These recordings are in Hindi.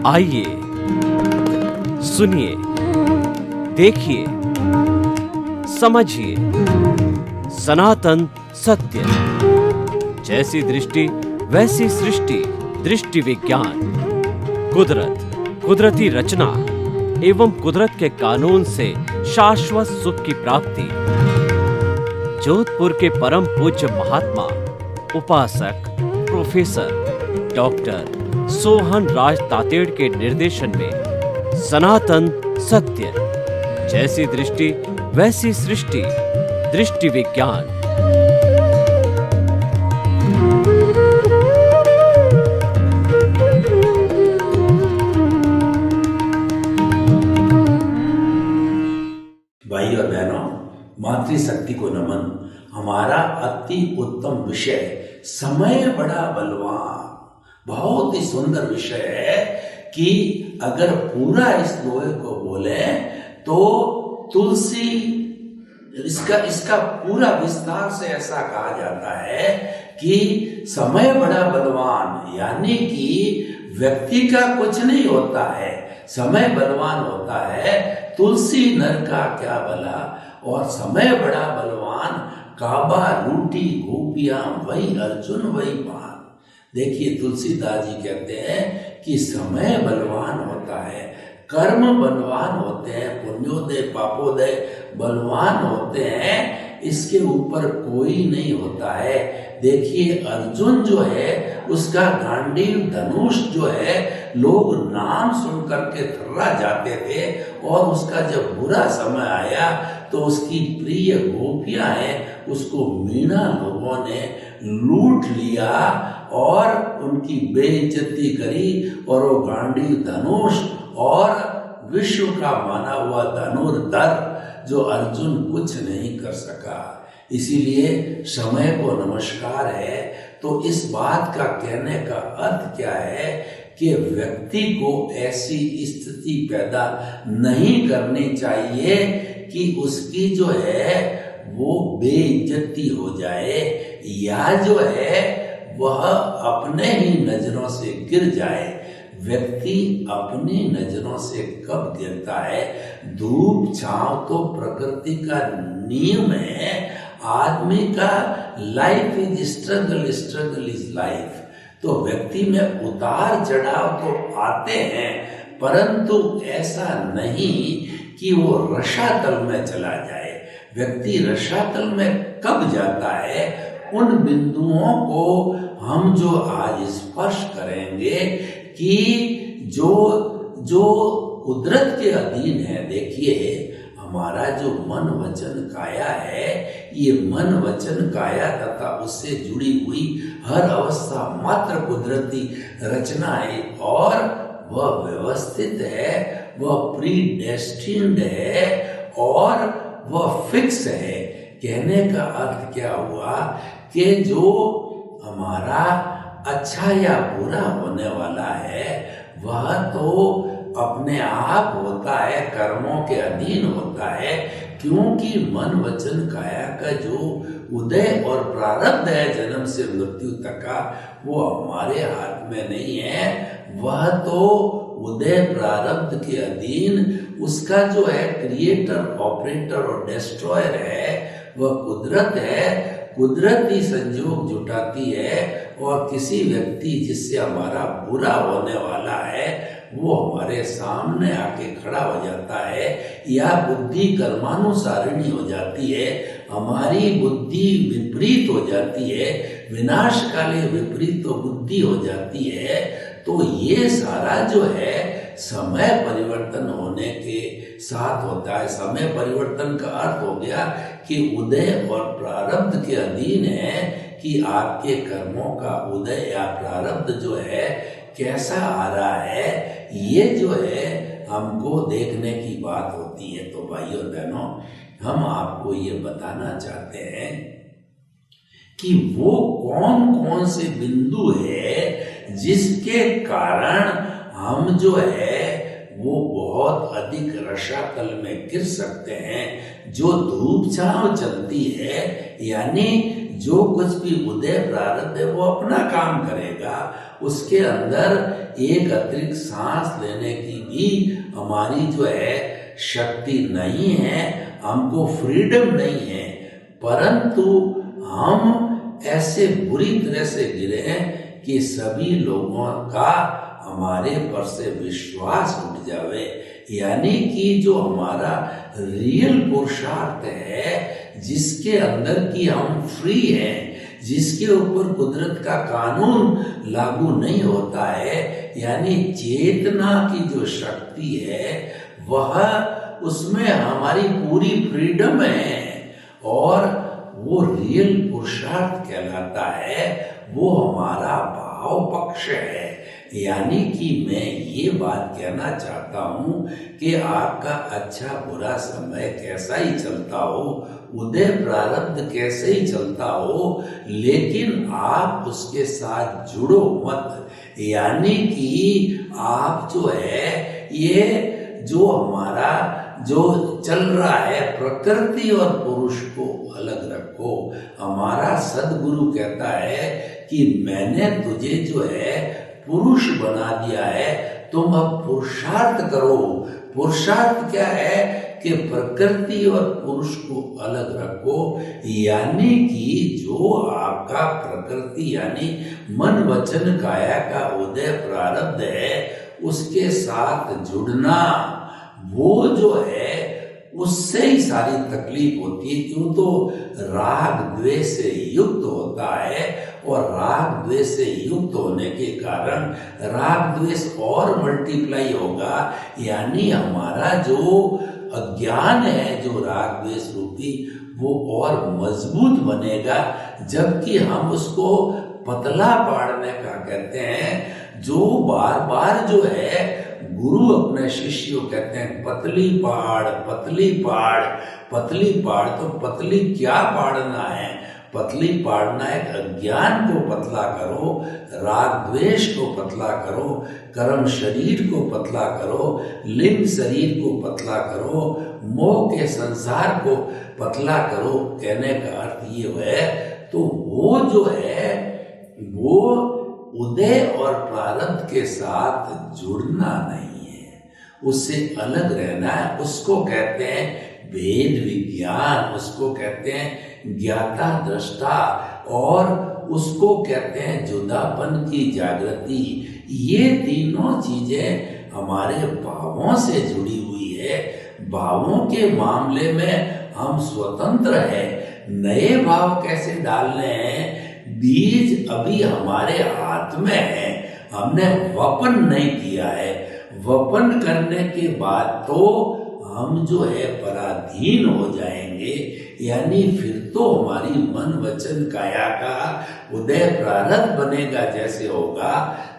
आइए सुनिए, देखिए, समझिए सनातन सत्य। जैसी दृष्टि वैसी सृष्टि, दृष्टि विज्ञान। कुदरत, कुदरती रचना एवं कुदरत के कानून से शाश्वत सुख की प्राप्ति। जोधपुर के परम पूज्य महात्मा उपासक प्रोफेसर डॉक्टर सोहन राज तातेड़ के निर्देशन में सनातन सत्य। जैसी दृष्टि वैसी सृष्टि, दृष्टि विज्ञान। भाई और बहनों, मातृशक्ति को नमन। हमारा अति उत्तम विषय समय बड़ा बलवान, बहुत ही सुंदर विषय है कि अगर पूरा इस लोहे को बोले तो तुलसी, इसका पूरा विस्तार से ऐसा कहा जाता है कि समय बड़ा बलवान, यानी कि व्यक्ति का कुछ नहीं होता है, समय बलवान होता है। तुलसी नर का क्या भला, और समय बड़ा बलवान, काबा लूटी गोपियां वही अर्जुन वही पान। देखिए, तुलसीदास जी कहते हैं कि समय बलवान होता है, कर्म बलवान होते हैं, पुण्योदय पापोदय बलवान होते हैं, इसके ऊपर कोई नहीं होता है। देखिए, अर्जुन जो है उसका गांडीव धनुष जो है, लोग नाम सुन करके थर्रा जाते थे, और उसका जब बुरा समय आया तो उसकी प्रिय गोपियां हैं उसको मीणा लोगों ने लूट लिया और उनकी बेइज्जती करी, और वो गांडीव धनुष और विश्व का माना हुआ धनुर्धर जो अर्जुन कुछ नहीं कर सका। इसीलिए समय को नमस्कार है। तो इस बात का कहने का अर्थ क्या है कि व्यक्ति को ऐसी स्थिति पैदा नहीं करनी चाहिए कि उसकी जो है वो बेइज्जती हो जाए, या जो है वह अपने ही नजरों से गिर जाए। व्यक्ति अपनी नजरों से कब गिरता है? धूप छांव तो प्रकृति का नियम है। आदमी का life is struggle, struggle is life. तो व्यक्ति में उतार चढ़ाव तो आते हैं, परंतु ऐसा नहीं कि वो रसातल में चला जाए। व्यक्ति रसातल में कब जाता है? उन बिंदुओं को हम जो आज स्पर्श करेंगे कि जो कुदरत के अधीन है। देखिए, हमारा जो मन वचन काया है, ये मन वचन काया तथा उससे जुड़ी हुई हर अवस्था मात्र कुदरती रचना है, और वह व्यवस्थित है, वह प्रीडेस्टिन्ड है, और वह फिक्स है। कहने का अर्थ क्या हुआ कि जो हमारा अच्छा या बुरा होने वाला है वह तो अपने आप होता है, कर्मों के अधीन होता है, क्योंकि मन वचन काया का जो उदय और प्रारब्ध है जन्म से मृत्यु तक का, वो हमारे हाथ में नहीं है। वह तो उदय प्रारब्ध के अधीन उसका जो है क्रिएटर, ऑपरेटर और डिस्ट्रॉयर है, वह कुदरत है। कुदरत ही संजोग जुटाती है, और किसी व्यक्ति जिससे हमारा बुरा होने वाला है वो हमारे सामने आके खड़ा हो जाता है, या बुद्धि कर्मानुसारिणी हो जाती है, हमारी बुद्धि विपरीत हो जाती है, विनाश काले विपरीत तो बुद्धि हो जाती है। तो ये सारा जो है समय परिवर्तन होने के साथ होता है। समय परिवर्तन का अर्थ हो गया कि उदय और प्रारब्ध के अधीन है कि आपके कर्मों का उदय या प्रारब्ध जो है कैसा आ रहा है, ये जो है हमको देखने की बात होती है। तो भाइयों और बहनों, हम आपको ये बताना चाहते हैं कि वो कौन कौन से बिंदु है जिसके कारण हम जो है वो बहुत अधिक रसातल में गिर सकते हैं। जो धूप छांव चलती है, यानी जो कुछ भी उदय प्रारब्ध है वो अपना काम करेगा। उसके अंदर एक अतिरिक्त सांस लेने की भी हमारी जो है शक्ति नहीं है, हमको फ्रीडम नहीं है। परंतु हम ऐसे बुरी तरह से गिरे हैं कि सभी लोगों का हमारे पर से विश्वास उठ जावे। यानी कि जो हमारा रियल पुरुषार्थ है, जिसके अंदर की हम फ्री हैं, जिसके ऊपर कुदरत का कानून लागू नहीं होता है, यानी चेतना की जो शक्ति है वह उसमें हमारी पूरी फ्रीडम है और वो रियल पुरुषार्थ कहलाता है, वो हमारा भाव पक्ष है। यानी कि मैं ये बात कहना चाहता हूँ कि आपका अच्छा बुरा समय कैसा ही चलता हो, उदय प्रारब्ध कैसे ही चलता हो, लेकिन आप उसके साथ जुड़ो मत। यानी कि आप जो है ये जो हमारा जो चल रहा है प्रकृति और पुरुष को अलग रखो। हमारा सदगुरु कहता है कि मैंने तुझे जो है पुरुष बना दिया है, तुम अब पुरुषार्थ करो। पुरुषार्थ क्या है कि प्रकृति और पुरुष को अलग रखो। यानी कि जो आपका प्रकृति यानी मन वचन काया का उदय प्रारब्ध है, उसके साथ जुड़ना, वो जो है उससे ही सारी तकलीफ होती है। क्यों? तो राग द्वेष से युक्त होता है और राग द्वेष से युक्त होने के कारण राग द्वेष और मल्टीप्लाई होगा। यानी हमारा जो अज्ञान है, जो राग द्वेष रूपी, वो और मजबूत बनेगा। जबकि हम उसको पतला पाड़ने का कहते हैं। जो बार बार जो है गुरु अपने शिष्य को कहते हैं पतली पाड़, पतली पाड़, पतली पाड़। तो पतली क्या पाड़ना है? पतली पाड़ना है अज्ञान को पतला करो, राग द्वेष को पतला करो, कर्म शरीर को पतला करो, लिंग शरीर को पतला करो, मोह के संसार को पतला करो। कहने का अर्थ ये है, तो वो जो है वो उदय और प्रारब्ध के साथ जुड़ना नहीं है, उससे अलग रहना है। उसको कहते हैं भेद विज्ञान, उसको कहते हैं ज्ञाता दृष्टा, और उसको कहते हैं जुदापन की जागृति। ये तीनों चीजें हमारे भावों से जुड़ी हुई है। भावों के मामले में हम स्वतंत्र हैं। नए भाव कैसे डालने हैं? बीज अभी हमारे हाथ में है, हमने वपन नहीं किया है। वपन करने के बाद तो हम जो है पराधीन हो जाएंगे। यानी फिर तो हमारी मन वचन काया का उदय प्रारब्ध बनेगा जैसे होगा।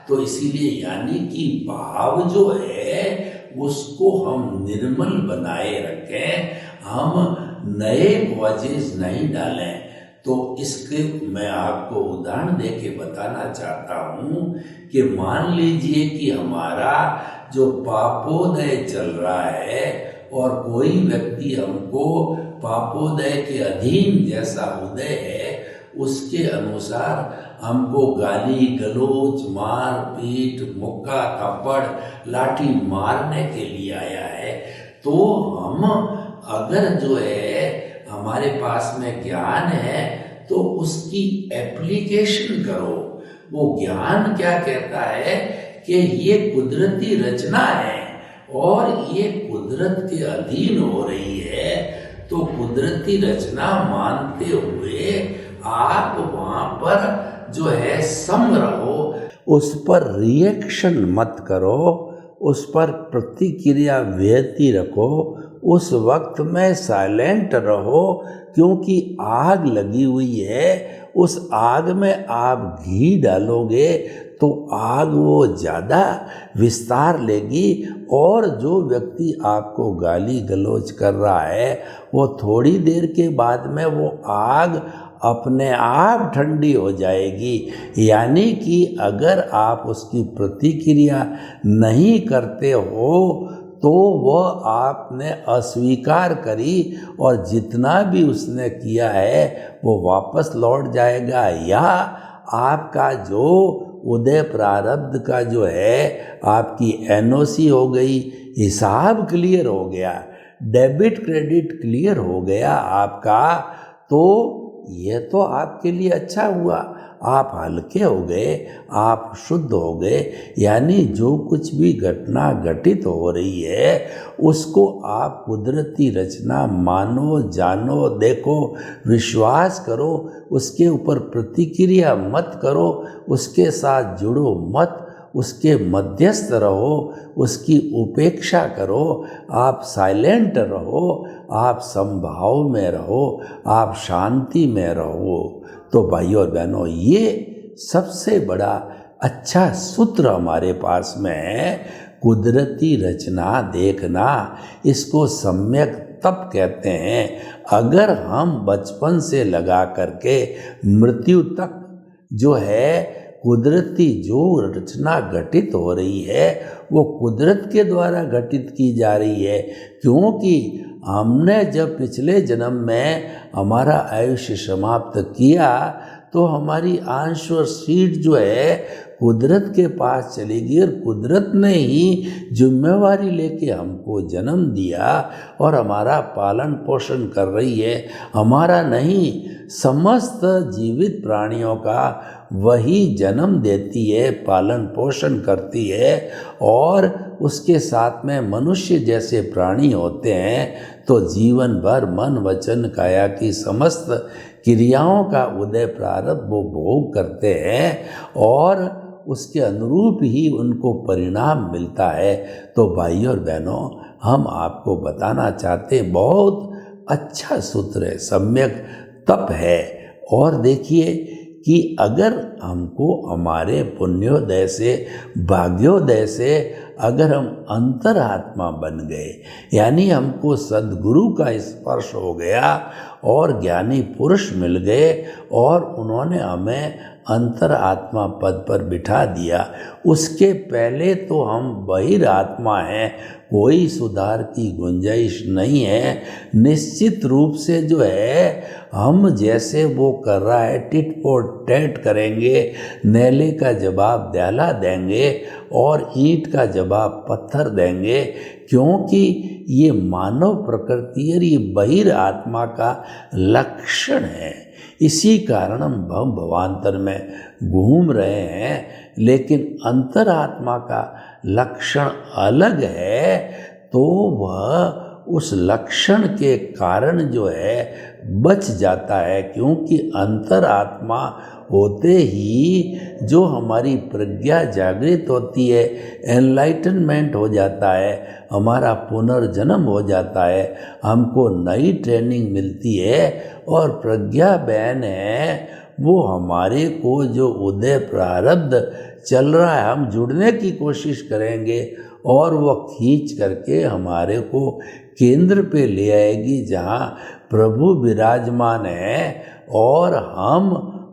तो इसीलिए यानी कि भाव जो है उसको हम निर्मल बनाए रखें, हम नए कॉजेज नहीं डालें। तो इसके मैं आपको उदाहरण देके बताना चाहता हूँ कि मान लीजिए कि हमारा जो पापोदय चल रहा है और कोई व्यक्ति हमको पापोदय के अधीन जैसा उदय है उसके अनुसार हमको गाली गलोच, मार पीट, मुक्का थप्पड़, लाठी मारने के लिए आया है, तो हम अगर जो है हमारे पास में ज्ञान है तो उसकी एप्लीकेशन करो। वो ज्ञान क्या कहता है कि ये कुदरती रचना है और ये कुदरत के अधीन हो रही है, तो कुदरती रचना मानते हुए आप वहां पर जो है सम रहो, उस पर रिएक्शन मत करो, उस पर प्रतिक्रिया व्यक्ति रखो, उस वक्त में साइलेंट रहो। क्योंकि आग लगी हुई है, उस आग में आप घी डालोगे तो आग वो ज़्यादा विस्तार लेगी और जो व्यक्ति आपको गाली गलौज कर रहा है वो थोड़ी देर के बाद में वो आग अपने आप ठंडी हो जाएगी। यानी कि अगर आप उसकी प्रतिक्रिया नहीं करते हो तो वह आपने अस्वीकार करी और जितना भी उसने किया है वो वापस लौट जाएगा, या आपका जो उदय प्रारब्ध का जो है आपकी एनओसी हो गई, हिसाब क्लियर हो गया, डेबिट क्रेडिट क्लियर हो गया आपका, तो यह तो आपके लिए अच्छा हुआ, आप हल्के हो गए, आप शुद्ध हो गए। यानी जो कुछ भी घटना घटित हो रही है उसको आप कुदरती रचना मानो, जानो, देखो, विश्वास करो, उसके ऊपर प्रतिक्रिया मत करो, उसके साथ जुड़ो मत, उसके मध्यस्थ रहो, उसकी उपेक्षा करो, आप साइलेंट रहो, आप समभाव में रहो, आप शांति में रहो। तो भाइयों और बहनों, ये सबसे बड़ा अच्छा सूत्र हमारे पास में है, कुदरती रचना देखना। इसको सम्यक तप कहते हैं। अगर हम बचपन से लगा करके मृत्यु तक जो है कुदरती जो रचना घटित हो रही है वो कुदरत के द्वारा घटित की जा रही है, क्योंकि हमने जब पिछले जन्म में हमारा आयुष्य समाप्त किया तो हमारी अंश और सीट जो है कुदरत के पास चली गई, और कुदरत ने ही जिम्मेवारी लेके हमको जन्म दिया और हमारा पालन पोषण कर रही है, हमारा नहीं, समस्त जीवित प्राणियों का वही जन्म देती है, पालन पोषण करती है। और उसके साथ में मनुष्य जैसे प्राणी होते हैं तो जीवन भर मन वचन काया की समस्त क्रियाओं का उदय प्रारब्ध वो भोग करते हैं और उसके अनुरूप ही उनको परिणाम मिलता है। तो भाइयों और बहनों, हम आपको बताना चाहते हैं, बहुत अच्छा सूत्र है, सम्यक तप है। और देखिए कि अगर हमको हमारे पुण्योदय से, भाग्योदय से अगर हम अंतरात्मा बन गए, यानी हमको सद्गुरु का स्पर्श हो गया और ज्ञानी पुरुष मिल गए और उन्होंने हमें अंतरात्मा पद पर बिठा दिया, उसके पहले तो हम बहिरात्मा हैं, कोई सुधार की गुंजाइश नहीं है। निश्चित रूप से जो है हम जैसे वो कर रहा है टिट फॉर टैट करेंगे, नेले का जवाब द्याला देंगे और ईंट का जवाब पत्थर देंगे, क्योंकि ये मानव प्रकृति और ये बहिरात्मा का लक्षण है। इसी कारण हम भव भवांतर में घूम रहे हैं, लेकिन अंतरात्मा का लक्षण अलग है, तो वह उस लक्षण के कारण जो है बच जाता है, क्योंकि अंतरात्मा होते ही जो हमारी प्रज्ञा जागृत होती है, एनलाइटनमेंट हो जाता है, हमारा पुनर्जन्म हो जाता है, हमको नई ट्रेनिंग मिलती है और प्रज्ञा बहन है वो हमारे को जो उदय प्रारब्ध चल रहा है हम जुड़ने की कोशिश करेंगे और वो खींच करके हमारे को केंद्र पे ले आएगी जहाँ प्रभु विराजमान है, और हम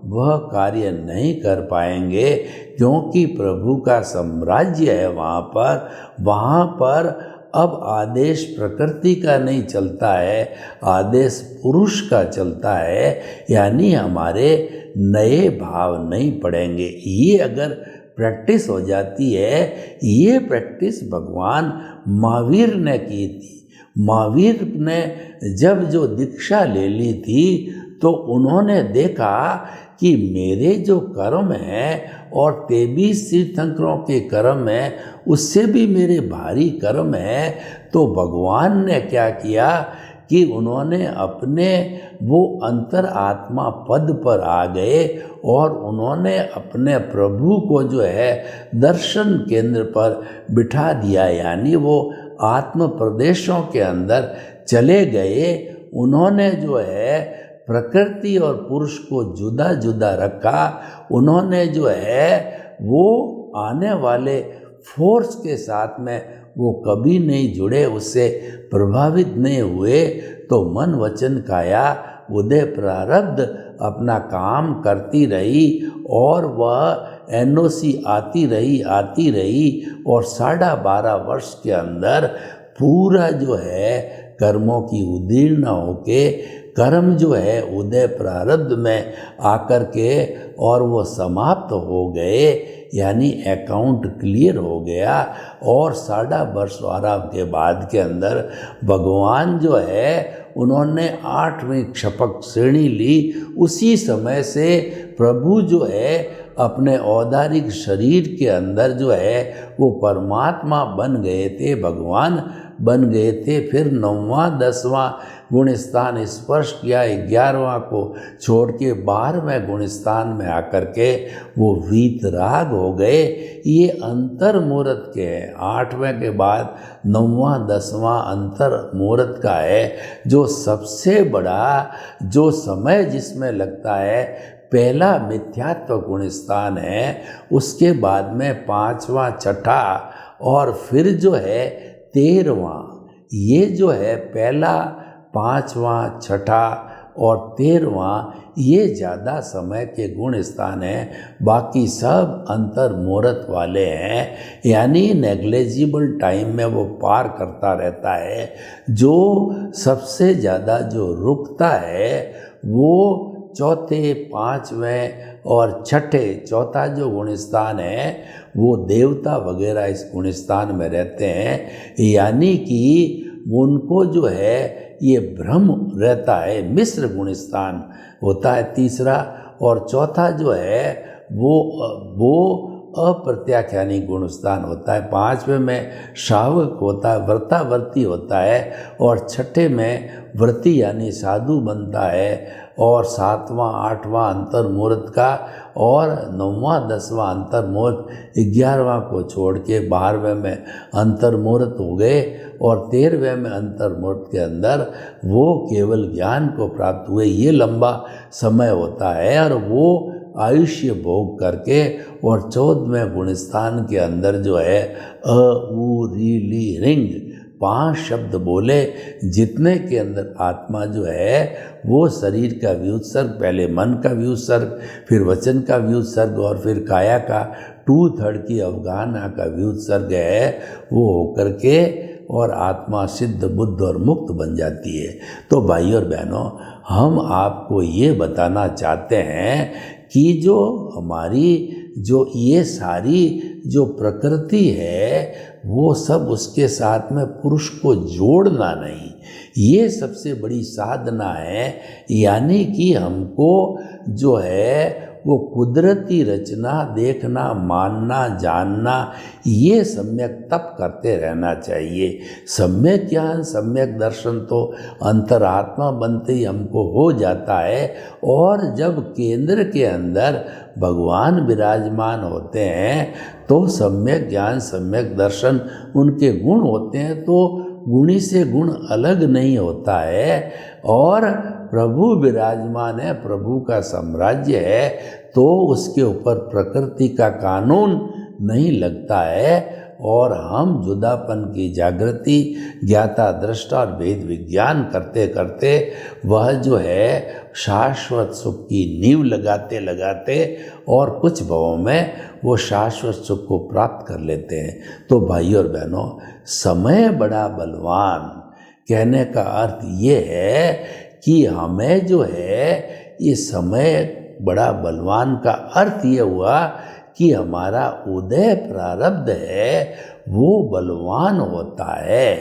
वह कार्य नहीं कर पाएंगे, क्योंकि प्रभु का साम्राज्य है वहाँ पर अब आदेश प्रकृति का नहीं चलता है, आदेश पुरुष का चलता है, यानी हमारे नए भाव नहीं पड़ेंगे। ये अगर प्रैक्टिस हो जाती है, ये प्रैक्टिस भगवान महावीर ने की थी। महावीर ने जब जो दीक्षा ले ली थी तो उन्होंने देखा कि मेरे जो कर्म हैं और 23 तीर्थंकरों के कर्म हैं उससे भी मेरे भारी कर्म हैं, तो भगवान ने क्या किया कि उन्होंने अपने वो अंतर आत्मा पद पर आ गए और उन्होंने अपने प्रभु को जो है दर्शन केंद्र पर बिठा दिया, यानी वो आत्म प्रदेशों के अंदर चले गए। उन्होंने जो है प्रकृति और पुरुष को जुदा जुदा रखा, उन्होंने जो है वो आने वाले फोर्स के साथ में वो कभी नहीं जुड़े, उससे प्रभावित नहीं हुए। तो मन वचन काया उदय प्रारब्ध अपना काम करती रही और वह एनओसी आती रही और 12.5 वर्ष के अंदर पूरा जो है कर्मों की उदीर्ण होके कर्म जो है उदय प्रारब्ध में आकर के और वो समाप्त हो गए, यानी अकाउंट क्लियर हो गया। और 1.5 वर्ष आराम के बाद के अंदर भगवान जो है उन्होंने 8वीं क्षपक श्रेणी ली। उसी समय से प्रभु जो है अपने औदारिक शरीर के अंदर जो है वो परमात्मा बन गए थे, भगवान बन गए थे। फिर 9वां 10वां गुण स्थान स्पर्श किया, 11वां को छोड़ के 12वें गुण स्थान में आकर के वो वीतराग हो गए। ये अंतर मुहूर्त के हैं। 8वें के बाद 9वां 10वां अंतर मुहूर्त का है, जो सबसे बड़ा जो समय जिसमें लगता है पहला मिथ्यात्व गुण स्थान है, उसके बाद में 5वां 6ठा और फिर जो है 13वां। ये जो है पहला 5वां 6ठा और 13वां ये ज़्यादा समय के गुण स्थान हैं, बाकी सब अंतर मुहूर्त वाले हैं, यानी नेग्लेजिबल टाइम में वो पार करता रहता है। जो सबसे ज़्यादा जो रुकता है वो 4थे 5वें और 6ठे, चौथा जो गुण स्थान है वो देवता वगैरह इस गुण स्थान में रहते हैं, यानी कि उनको जो है ये भ्रम रहता है। मिश्र गुण स्थान होता है तीसरा, और चौथा जो है वो अप्रत्याख्यानी गुण स्थान होता है। 5वें में श्रावक होता है, व्रतावर्ती होता है, और 6ठे में व्रती यानी साधु बनता है, और 7वां 8वां अंतर मुहूर्त का, और 9वां 10वां अंतर मुहूर्त, 11वां को छोड़ के 12वें में अंतर मुहूर्त हो गए, और 13वें में अंतर मुहूर्त के अंदर वो केवल ज्ञान को प्राप्त हुए। ये लंबा समय होता है, और वो आयुष्य भोग करके, और 14वें गुण स्थान के अंदर जो है अ उ री ली रिंग 5 शब्द बोले, जितने के अंदर आत्मा जो है वो शरीर का व्युत्सर्ग, पहले मन का व्युत्सर्ग, फिर वचन का व्युत्सर्ग, और फिर काया का 2/3 की अवगाहना का व्युत्सर्ग है, वो होकर के और आत्मा सिद्ध बुद्ध और मुक्त बन जाती है। तो भाई और बहनों, हम आपको ये बताना चाहते हैं कि जो हमारी जो ये सारी जो प्रकृति है वो सब उसके साथ में पुरुष को जोड़ना नहीं, ये सबसे बड़ी साधना है। यानी कि हमको जो है वो कुदरती रचना देखना, मानना, जानना, ये सम्यक तप करते रहना चाहिए। सम्यक ज्ञान, सम्यक दर्शन तो अंतरात्मा बनते ही हमको हो जाता है, और जब केंद्र के अंदर भगवान विराजमान होते हैं तो सम्यक ज्ञान, सम्यक दर्शन उनके गुण होते हैं, तो गुणी से गुण अलग नहीं होता है, और प्रभु विराजमान है, प्रभु का साम्राज्य है, तो उसके ऊपर प्रकृति का कानून नहीं लगता है, और हम जुदापन की जागृति, ज्ञाता दृष्टा और भेद विज्ञान करते करते वह जो है शाश्वत सुख की नींव लगाते लगाते और कुछ भवों में वो शाश्वत सुख को प्राप्त कर लेते हैं। तो भाई और बहनों, समय बड़ा बलवान कहने का अर्थ ये है कि हमें जो है ये समय बड़ा बलवान का अर्थ ये हुआ कि हमारा उदय प्रारब्ध है वो बलवान होता है।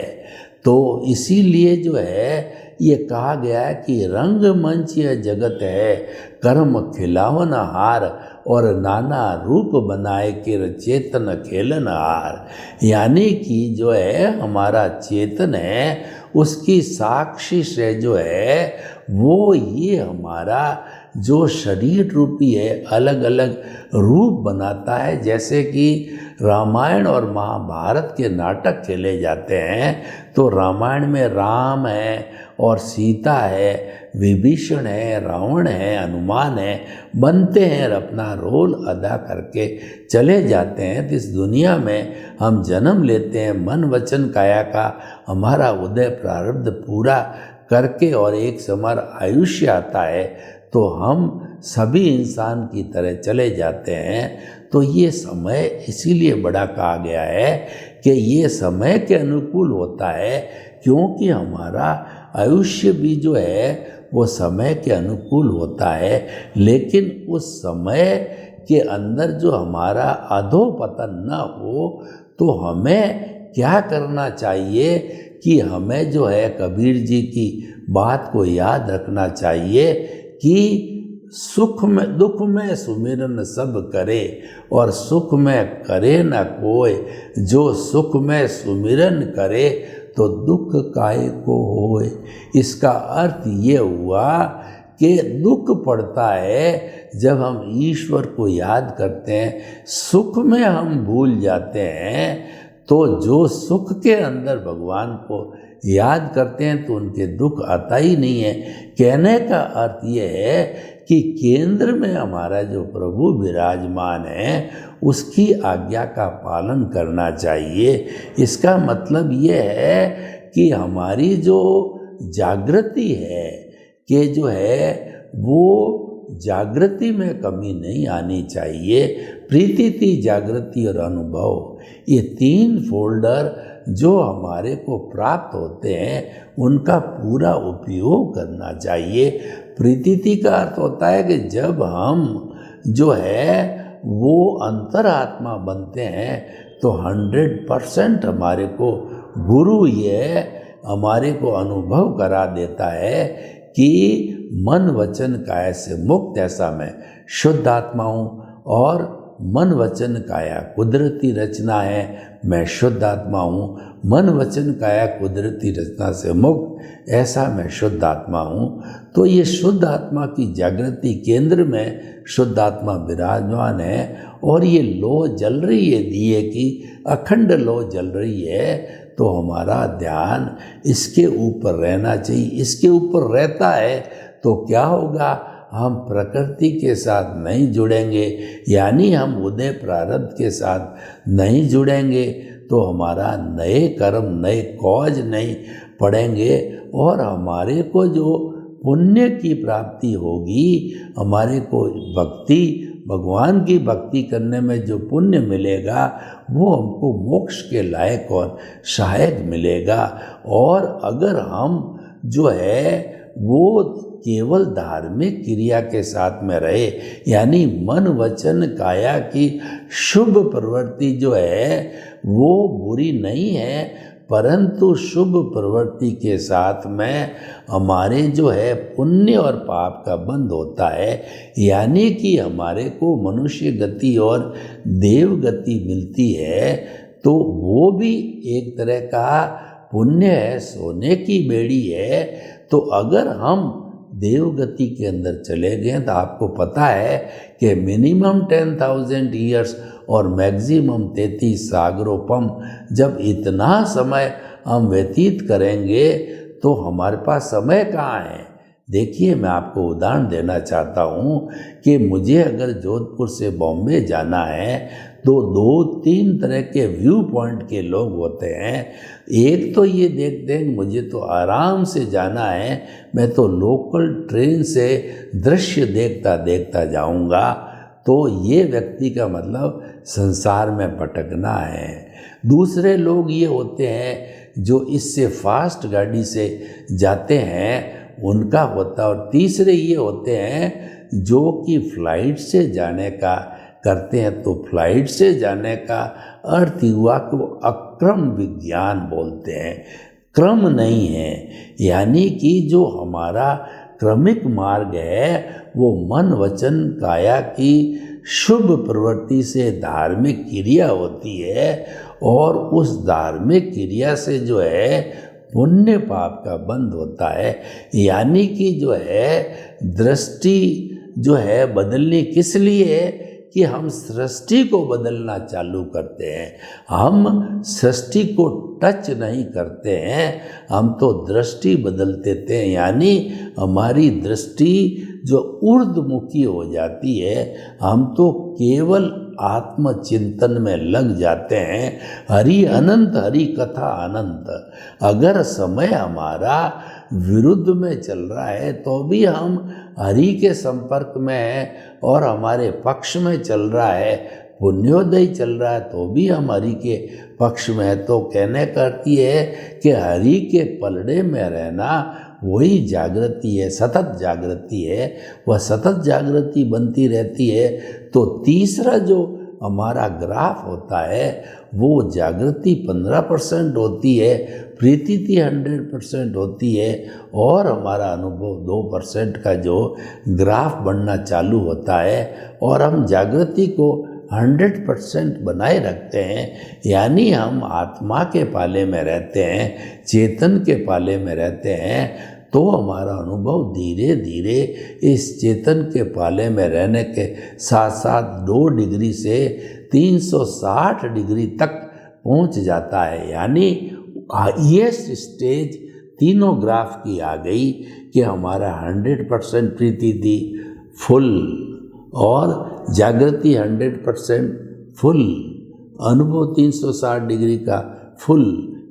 तो इसीलिए जो है ये कहा गया है कि रंगमंच यह जगत है, कर्म खिलावन हार, और नाना रूप बनाए के चेतन खेलन हार। यानी कि जो है हमारा चेतन है उसकी साक्षी से जो है वो ये हमारा जो शरीर रूपी है अलग अलग रूप बनाता है। जैसे कि रामायण और महाभारत के नाटक खेले जाते हैं, तो रामायण में राम है और सीता है, विभीषण है, रावण है, हनुमान है, बनते हैं और अपना रोल अदा करके चले जाते हैं। तो इस दुनिया में हम जन्म लेते हैं, मन वचन काया का हमारा उदय प्रारब्ध पूरा करके, और एक समय आयुष्य आता है तो हम सभी इंसान की तरह चले जाते हैं। तो ये समय इसीलिए बड़ा कहा गया है कि ये समय के अनुकूल होता है, क्योंकि हमारा आयुष्य भी जो है वो समय के अनुकूल होता है। लेकिन उस समय के अंदर जो हमारा अधोपतन न हो, तो हमें क्या करना चाहिए कि हमें जो है कबीर जी की बात को याद रखना चाहिए कि सुख में दुख में सुमिरन सब करे और सुख में करे न कोय, जो सुख में सुमिरन करे तो दुख काहे को होए। इसका अर्थ ये हुआ कि दुख पड़ता है जब हम ईश्वर को याद करते हैं, सुख में हम भूल जाते हैं। तो जो सुख के अंदर भगवान को याद करते हैं तो उनके दुख आता ही नहीं है। कहने का अर्थ ये है कि केंद्र में हमारा जो प्रभु विराजमान है उसकी आज्ञा का पालन करना चाहिए। इसका मतलब ये है कि हमारी जो जागृति है कि जो है वो जागृति में कमी नहीं आनी चाहिए। प्रीति, जागृति और अनुभव, ये 3 फोल्डर जो हमारे को प्राप्त होते हैं उनका पूरा उपयोग करना चाहिए। प्रीति का अर्थ होता है कि जब हम जो है वो अंतरात्मा बनते हैं तो 100% हमारे को गुरु ये हमारे को अनुभव करा देता है कि मन वचन काया से मुक्त, ऐसा मैं शुद्ध आत्मा हूँ और मन वचन काया कुदरती रचना है, मैं शुद्ध आत्मा हूँ। मन वचन काया कुदरती रचना से मुक्त, ऐसा मैं शुद्ध आत्मा हूँ। तो ये शुद्ध आत्मा की जागृति केंद्र में शुद्ध आत्मा विराजमान है और ये लौ जल रही है, दिए की अखंड लौ जल रही है। तो हमारा ध्यान इसके ऊपर रहना चाहिए। इसके ऊपर रहता है तो क्या होगा, हम प्रकृति के साथ नहीं जुड़ेंगे, यानी हम उदय प्रारब्ध के साथ नहीं जुड़ेंगे तो हमारा नए कर्म, नए कॉज नहीं पड़ेंगे और हमारे को जो पुण्य की प्राप्ति होगी, हमारे को भक्ति, भगवान की भक्ति करने में जो पुण्य मिलेगा वो हमको मोक्ष के लायक और सहायक मिलेगा। और अगर हम जो है वो केवल धार्मिक क्रिया के साथ में रहे, यानी मन वचन काया की शुभ प्रवृत्ति जो है वो बुरी नहीं है, परंतु शुभ प्रवृत्ति के साथ में हमारे जो है पुण्य और पाप का बंध होता है, यानी कि हमारे को मनुष्य गति और देव गति मिलती है। तो वो भी एक तरह का पुण्य है, सोने की बेड़ी है। तो अगर हम देव गति के अंदर चले गए तो आपको पता है कि मिनिमम 10,000 ईयर्स और मैक्सिमम 33 सागरोपम, जब इतना समय हम व्यतीत करेंगे तो हमारे पास समय कहाँ है। देखिए, मैं आपको उदाहरण देना चाहता हूँ कि मुझे अगर जोधपुर से बॉम्बे जाना है तो 2-3 तरह के व्यू पॉइंट के लोग होते हैं। एक तो ये देखते हैं मुझे तो आराम से जाना है, मैं तो लोकल ट्रेन से दृश्य देखता देखता जाऊंगा, तो ये व्यक्ति का मतलब संसार में भटकना है। दूसरे लोग ये होते हैं जो इससे फास्ट गाड़ी से जाते हैं, उनका होता। और तीसरे ये होते हैं जो कि फ्लाइट से जाने का करते हैं। तो फ्लाइट से जाने का अर्थ हुआ कि वो अक्रम विज्ञान बोलते हैं, क्रम नहीं है, यानी कि जो हमारा क्रमिक मार्ग है वो मन वचन काया की शुभ प्रवृत्ति से धार्मिक क्रिया होती है और उस धार्मिक क्रिया से जो है पुण्य पाप का बंध होता है। यानी कि जो है दृष्टि जो है बदलनी किस लिए कि हम सृष्टि को बदलना चालू करते हैं। हम सृष्टि को टच नहीं करते हैं, हम तो दृष्टि बदल देते हैं, यानी हमारी दृष्टि जो ऊर्ध्वमुखी हो जाती है। हम तो केवल आत्मचिंतन में लग जाते हैं। हरि अनंत, हरि कथा अनंत। अगर समय हमारा विरुद्ध में चल रहा है तो भी हम हरि के संपर्क में हैं और हमारे पक्ष में चल रहा है पुण्योदय चल रहा है तो भी हम हरि के पक्ष में है। तो कहने करती है कि हरि के पलड़े में रहना वही जागृति है, सतत जागृति है, वह सतत जागृति बनती रहती है। तो तीसरा जो हमारा ग्राफ होता है वो जागृति 15% होती है, प्रीति 100% होती है, और हमारा अनुभव 2% का जो ग्राफ बनना चालू होता है, और हम जागृति को 100% बनाए रखते हैं। यानी हम आत्मा के पाले में रहते हैं, चेतन के पाले में रहते हैं। तो हमारा अनुभव धीरे धीरे इस चेतन के पाले में रहने के साथ साथ 2 डिग्री से 360 डिग्री तक पहुंच जाता है। यानी हाईएस्ट स्टेज तीनों ग्राफ की आ गई कि हमारा 100% प्रीति थी फुल, और जागृति 100% फुल, अनुभव 360 डिग्री का फुल।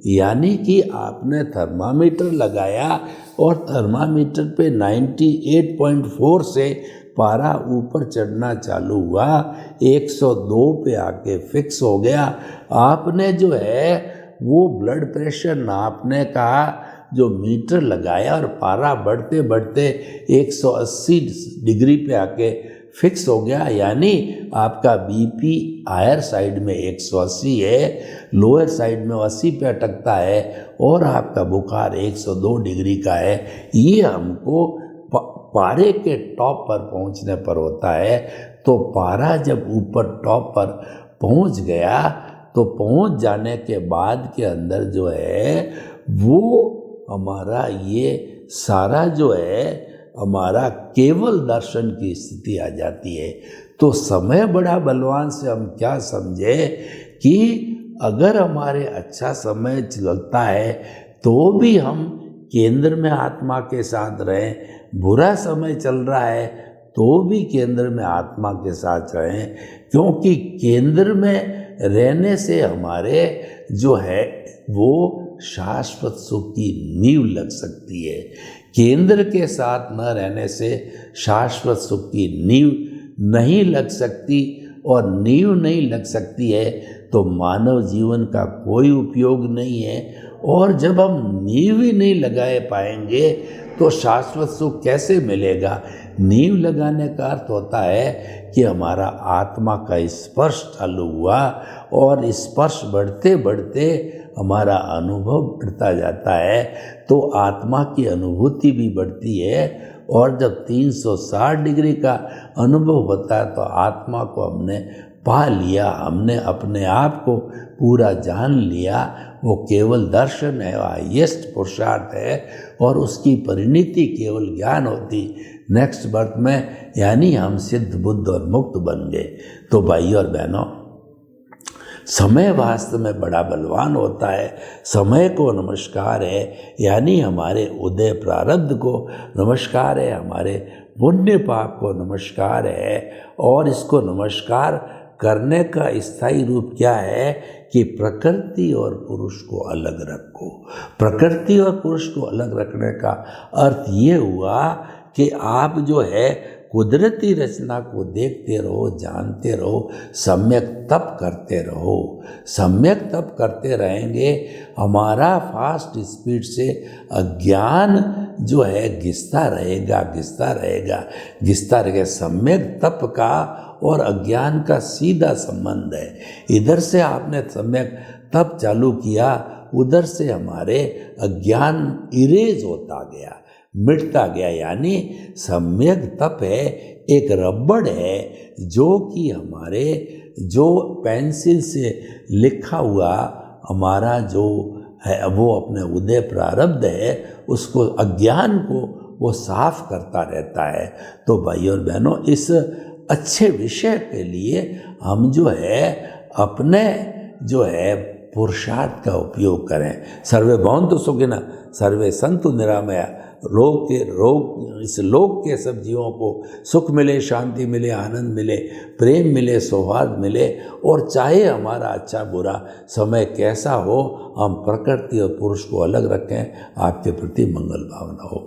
यानी कि आपने थर्मामीटर लगाया और थर्मामीटर पे 98.4 से पारा ऊपर चढ़ना चालू हुआ, 102 पे आके फिक्स हो गया। आपने जो है वो ब्लड प्रेशर नापने का जो मीटर लगाया और पारा बढ़ते बढ़ते 180 डिग्री पे आके फिक्स हो गया। यानी आपका बीपी हायर साइड में 180 है, लोअर साइड में 80 पे अटकता है, और आपका बुखार 102 डिग्री का है। ये हमको पारे के टॉप पर पहुंचने पर होता है। तो पारा जब ऊपर टॉप पर पहुंच गया तो पहुंच जाने के बाद के अंदर जो है वो हमारा ये सारा जो है हमारा केवल दर्शन की स्थिति आ जाती है। तो समय बड़ा बलवान से हम क्या समझे कि अगर हमारे अच्छा समय चलता है तो भी हम केंद्र में आत्मा के साथ रहें, बुरा समय चल रहा है तो भी केंद्र में आत्मा के साथ रहें, क्योंकि केंद्र में रहने से हमारे जो है वो शाश्वत सुख की नींव लग सकती है। केंद्र के साथ न रहने से शाश्वत सुख की नींव नहीं लग सकती, और नींव नहीं लग सकती है तो मानव जीवन का कोई उपयोग नहीं है। और जब हम नींव ही नहीं लगाए पाएंगे तो शाश्वत सुख कैसे मिलेगा। नींव लगाने का अर्थ होता है कि हमारा आत्मा का स्पर्श चालू हुआ, और स्पर्श बढ़ते बढ़ते हमारा अनुभव बढ़ता जाता है। तो आत्मा की अनुभूति भी बढ़ती है, और जब 360 डिग्री का अनुभव होता है तो आत्मा को हमने पा लिया, हमने अपने आप को पूरा जान लिया। वो केवल दर्शन है, हाईएस्ट पुरुषार्थ है, और उसकी परिणति केवल ज्ञान होती नेक्स्ट बर्थ में। यानी हम सिद्ध बुद्ध और मुक्त बन गए। तो भाई और बहनों, समय वास्तव में बड़ा बलवान होता है। समय को नमस्कार है, यानी हमारे उदय प्रारब्ध को नमस्कार है, हमारे पुण्य पाप को नमस्कार है। और इसको नमस्कार करने का स्थायी रूप क्या है कि प्रकृति और पुरुष को अलग रखो। प्रकृति और पुरुष को अलग रखने का अर्थ ये हुआ कि आप जो है कुदरती रचना को देखते रहो, जानते रहो, सम्यक तप करते रहो। सम्यक तप करते रहेंगे, हमारा फास्ट स्पीड से अज्ञान जो है घिसता रहेगा, घिसता रहेगा, घिसता रहेगा। सम्यक तप का और अज्ञान का सीधा संबंध है। इधर से आपने सम्यक तप चालू किया, उधर से हमारे अज्ञान इरेज होता गया, मिटता गया। यानी सम्यक तप है एक रबड़ है जो कि हमारे जो पेंसिल से लिखा हुआ हमारा जो है वो अपने उदय प्रारब्ध है, उसको अज्ञान को वो साफ करता रहता है। तो भाई और बहनों, इस अच्छे विषय के लिए हम जो है अपने जो है पुरुषार्थ का उपयोग करें। सर्वे भवन्तु सुखिनः, सर्वे सन्तु निरामया। इस लोक के सब जीवों को सुख मिले, शांति मिले, आनंद मिले, प्रेम मिले, सौहार्द मिले। और चाहे हमारा अच्छा बुरा समय कैसा हो, हम प्रकृति और पुरुष को अलग रखें। आपके प्रति मंगल भावना हो।